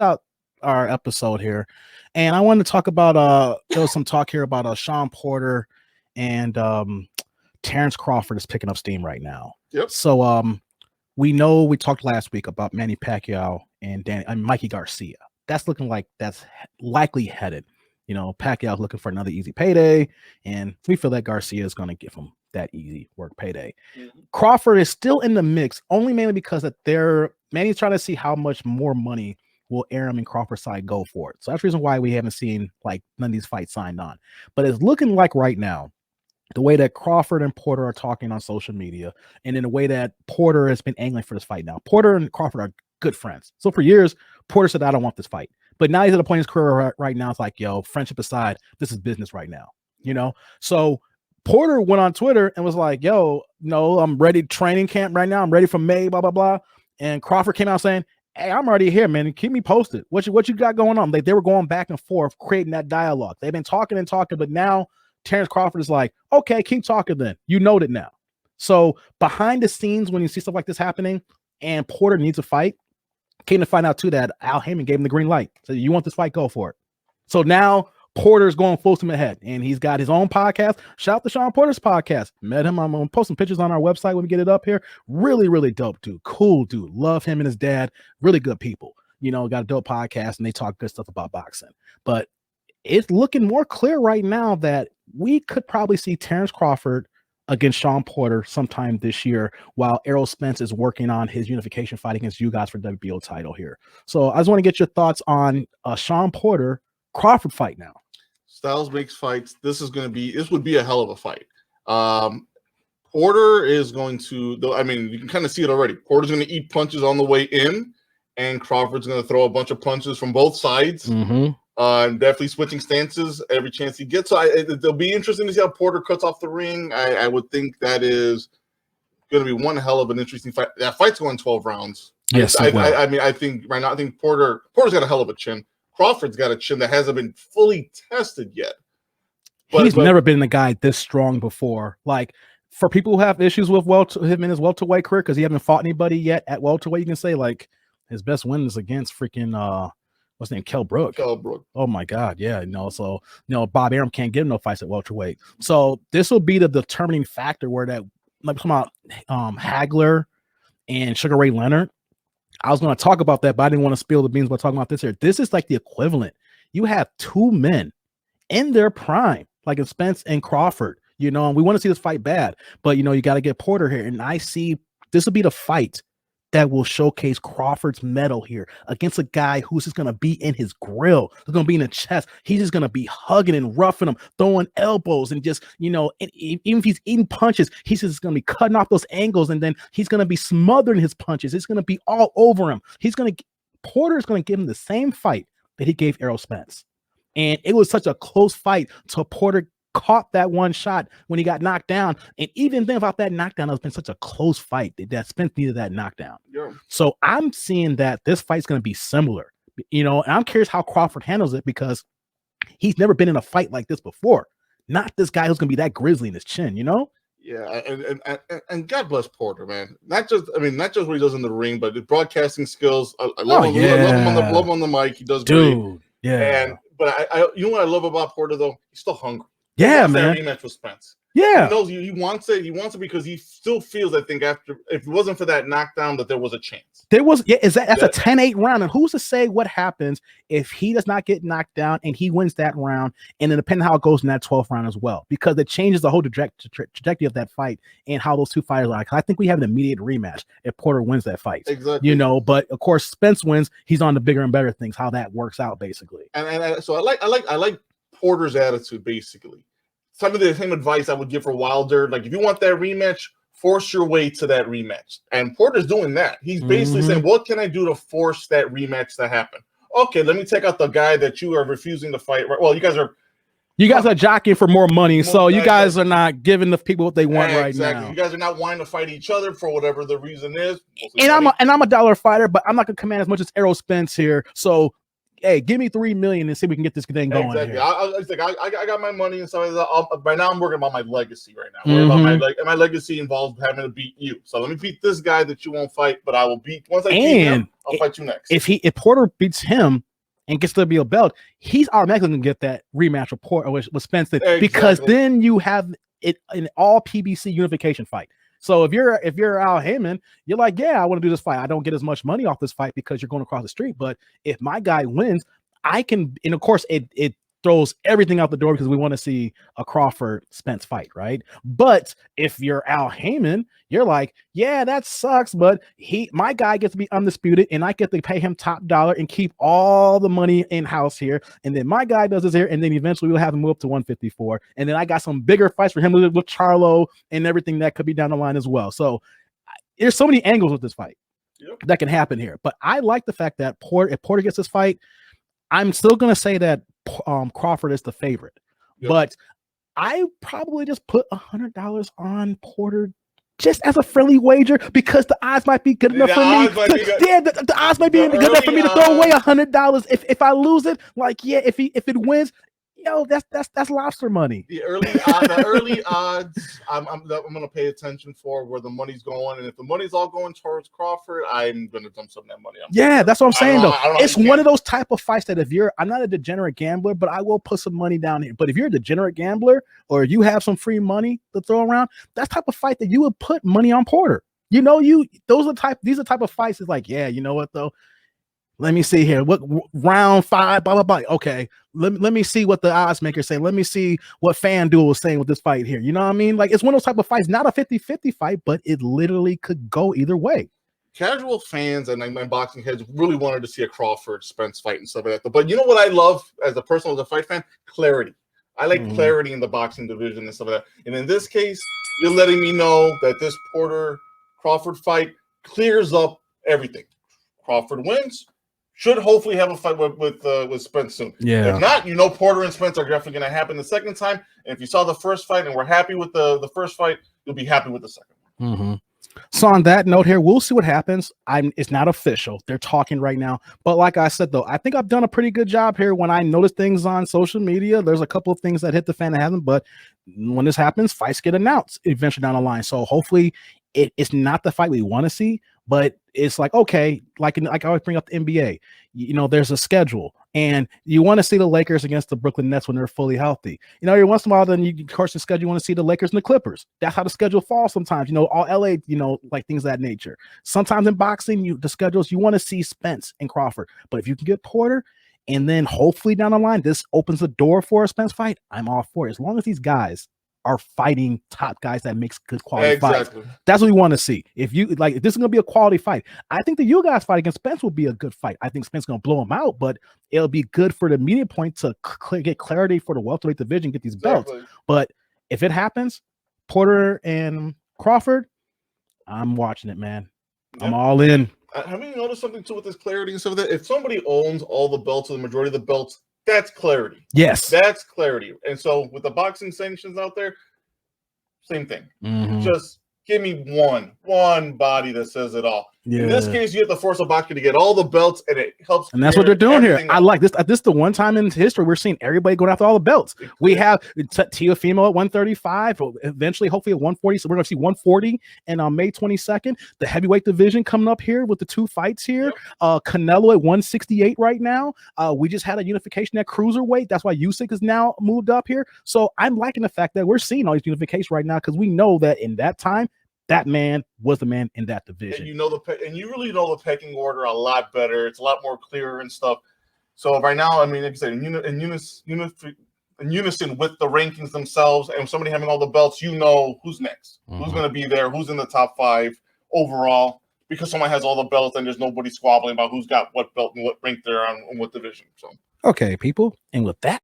out our episode here, and I wanted to talk about there was some talk here about Shawn Porter and Terence Crawford is picking up steam right now. Yep. So we know we talked last week about Manny Pacquiao and Mikey Garcia. That's looking like that's likely headed. You know, Pacquiao looking for another easy payday, and we feel that Garcia is going to give him that easy work payday. Mm-hmm. Crawford is still in the mix, only mainly because that Manny's trying to see how much more money will Arum and Crawford's side go for it. So that's the reason why we haven't seen like none of these fights signed on. But it's looking like right now, the way that Crawford and Porter are talking on social media, and in the way that Porter has been angling for this fight now. Porter and Crawford are good friends. So for years, Porter said, I don't want this fight. But now he's at a point in his career right now. It's like, yo, friendship aside, this is business right now. You know? So Porter went on Twitter and was like, yo, no, I'm ready training camp right now. I'm ready for May, blah, blah, blah. And Crawford came out saying, hey, I'm already here, man. Keep me posted. What you got going on? They were going back and forth, creating that dialogue. They've been talking and talking, but now Terence Crawford is like, okay, keep talking then. You know it now. So behind the scenes, when you see stuff like this happening and Porter needs a fight, came to find out too that Al Heyman gave him the green light. So you want this fight, go for it. So now Porter's going full steam ahead, and he's got his own podcast. Shout out to Shawn Porter's podcast. Met him. I'm going to post some pictures on our website when we get it up here. Really, really dope dude. Cool dude. Love him and his dad. Really good people. You know, got a dope podcast, and they talk good stuff about boxing. But it's looking more clear right now that we could probably see Terence Crawford against Shawn Porter sometime this year, while Errol Spence is working on his unification fight against you guys for WBO title here. So I just want to get your thoughts on Shawn Porter Crawford fight now. Styles makes fights. This would be a hell of a fight. Porter is going to, I mean, you can kind of see it already. Porter's going to eat punches on the way in, and Crawford's going to throw a bunch of punches from both sides. Mm-hmm. And definitely switching stances every chance he gets. So it'll be interesting to see how Porter cuts off the ring. I would think that is going to be one hell of an interesting fight. That fight's going 12 rounds. Yes, I mean, I think right now, I think Porter's got a hell of a chin. Crawford's got a chin that hasn't been fully tested yet. He's never been a guy this strong before. Like, for people who have issues with him in his welterweight career, because he hasn't fought anybody yet at welterweight, you can say, like, his best win is against freaking, what's his name, Kell Brook. Oh, my God, yeah. So, Bob Arum can't give him no fights at welterweight. So, this will be the determining factor where that, like, come out, Hagler and Sugar Ray Leonard. I was going to talk about that, but I didn't want to spill the beans by talking about this here. This is like the equivalent. You have two men in their prime, like in Spence and Crawford, and we want to see this fight bad, but, you got to get Porter here. And I see this will be the fight that will showcase Crawford's mettle here against a guy who's just going to be in his grill. He's going to be in the chest. He's just going to be hugging and roughing him, throwing elbows, and just, and even if he's eating punches, he's just going to be cutting off those angles, and then he's going to be smothering his punches. It's going to be all over him. Porter's going to give him the same fight that he gave Errol Spence. And it was such a close fight till Porter caught that one shot when he got knocked down. And even then about that knockdown, it's been such a close fight that Spence needed that knockdown. Yeah. So I'm seeing that this fight's going to be similar, and I'm curious how Crawford handles it, because he's never been in a fight like this before. Not this guy who's going to be that grizzly in his chin, Yeah, and God bless Porter, man. Not just what he does in the ring, but the broadcasting skills. I love him. I love him on the mic. He does great. Yeah. But I what I love about Porter, though, he's still hungry. Yeah, man. Rematch with Spence. Yeah, he knows he wants it. He wants it because he still feels, I think, if it wasn't for that knockdown, that there was a chance. There was. Yeah, that's a 10-8 round, and who's to say what happens if he does not get knocked down and he wins that round, and then depending on how it goes in that 12th round as well, because it changes the whole trajectory of that fight and how those two fighters are. I think we have an immediate rematch if Porter wins that fight. Exactly. But of course Spence wins. He's on the bigger and better things. How that works out, basically. So I like Porter's attitude, basically. Some of the same advice I would give for Wilder. Like, if you want that rematch, force your way to that rematch. And Porter's doing that. He's basically saying, what can I do to force that rematch to happen? Okay, let me take out the guy that you are refusing to fight. Well, you guys are jockeying for more money, so you guys are not giving the people what they want right now. You guys are not wanting to fight each other for whatever the reason is. And I'm a dollar fighter, but I'm not going to command as much as Errol Spence here. So hey, give me $3 million and see if we can get this thing going. Exactly. Here. I got my money and stuff like that. Right now, I'm working about my legacy right now. And my legacy involves having to beat you. So let me beat this guy that you won't fight, but I will beat. Once I beat him, I'll fight you next. If Porter beats him and gets to be a belt, he's automatically gonna get that rematch with Spence, because then you have it in all PBC unification fight. So if you're Al Heyman, you're like, yeah, I want to do this fight. I don't get as much money off this fight because you're going across the street. But if my guy wins, I can, and of course it throws everything out the door because we want to see a Crawford-Spence fight, right? But if you're Al Heyman, you're like, yeah, that sucks, but my guy gets to be undisputed, and I get to pay him top dollar and keep all the money in-house here, and then my guy does this here, and then eventually we'll have him move up to 154, and then I got some bigger fights for him with Charlo and everything that could be down the line as well. So there's so many angles with this fight that can happen here, but I like the fact that if Porter gets this fight, I'm still going to say that Crawford is the favorite, but I probably just put $100 on Porter just as a friendly wager because the odds might be good enough for me. The odds might be good enough for me to throw away $100 if I lose it. Like, yeah, if it wins, that's lobster money. The early odds, I'm gonna pay attention for where the money's going, and if the money's all going towards Crawford, I'm gonna dump some of that money. That's what I'm saying though. It's one of those type of fights that I'm not a degenerate gambler, but I will put some money down here. But if you're a degenerate gambler or you have some free money to throw around, that's type of fight that you would put money on Porter. These are the type of fights. It's like, yeah, you know what though. Let me see here. What round 5? Blah blah blah. Okay, let me see what the odds makers say. Let me see what FanDuel is saying with this fight here. You know what I mean? Like, it's one of those type of fights, not a 50-50 fight, but it literally could go either way. Casual fans and my boxing heads really wanted to see a Crawford-Spence fight and stuff like that. But you know what I love as a fight fan? Clarity. I like clarity in the boxing division and stuff like that. And in this case, you're letting me know that this Porter-Crawford fight clears up everything. Crawford wins. Should hopefully have a fight with Spence soon. Yeah. If not, Porter and Spence are definitely going to happen the second time. And if you saw the first fight and we're happy with the first fight, you'll be happy with the second one. So on that note here, we'll see what happens. It's not official. They're talking right now. But like I said, though, I think I've done a pretty good job here. When I notice things on social media, there's a couple of things that hit the fan that hasn't. But when this happens, fights get announced eventually down the line. So hopefully it's not the fight we want to see, but it's like, okay, like I always bring up the NBA, there's a schedule and you want to see the Lakers against the Brooklyn Nets when they're fully healthy. Every once in a while, then of course, the schedule, you want to see the Lakers and the Clippers. That's how the schedule falls sometimes, all LA, like things of that nature. Sometimes in boxing, the schedules, you want to see Spence and Crawford, but if you can get Porter, and then hopefully down the line, this opens the door for a Spence fight, I'm all for it. As long as these guys are fighting top guys that makes good quality fights. That's what we want to see. If this is going to be a quality fight, I think the you guys fight against Spence will be a good fight. I think Spence is going to blow him out, but it'll be good for the media point to get clarity for the welterweight division, get these belts. But if it happens, Porter and Crawford, I'm watching it, man. I'm all in. Have you noticed something too with this clarity and stuff like that? If somebody owns all the belts or the majority of the belts, that's clarity. Yes. That's clarity. And so with the boxing sanctions out there, same thing. Just give me one body that says it all. Yeah. In this case, you have to force a boxer to get all the belts, and it helps. And that's what they're doing here. I like this. This is the one time in history we're seeing everybody going after all the belts. We have Teofimo at 135, eventually, hopefully at 140. So we're going to see 140 and on May 22nd. The heavyweight division coming up here with the 2 fights here. Canelo at 168 right now. We just had a unification at cruiserweight. That's why Usyk is now moved up here. So I'm liking the fact that we're seeing all these unifications right now because we know that in that time, that man was the man in that division. And you really know the pecking order a lot better. It's a lot more clear and stuff. So right now, I mean, like you said, in unison with the rankings themselves, and somebody having all the belts, who's next, who's going to be there, who's in the top 5 overall, because someone has all the belts and there's nobody squabbling about who's got what belt and what rank they're on and what division. So okay, people, and with that.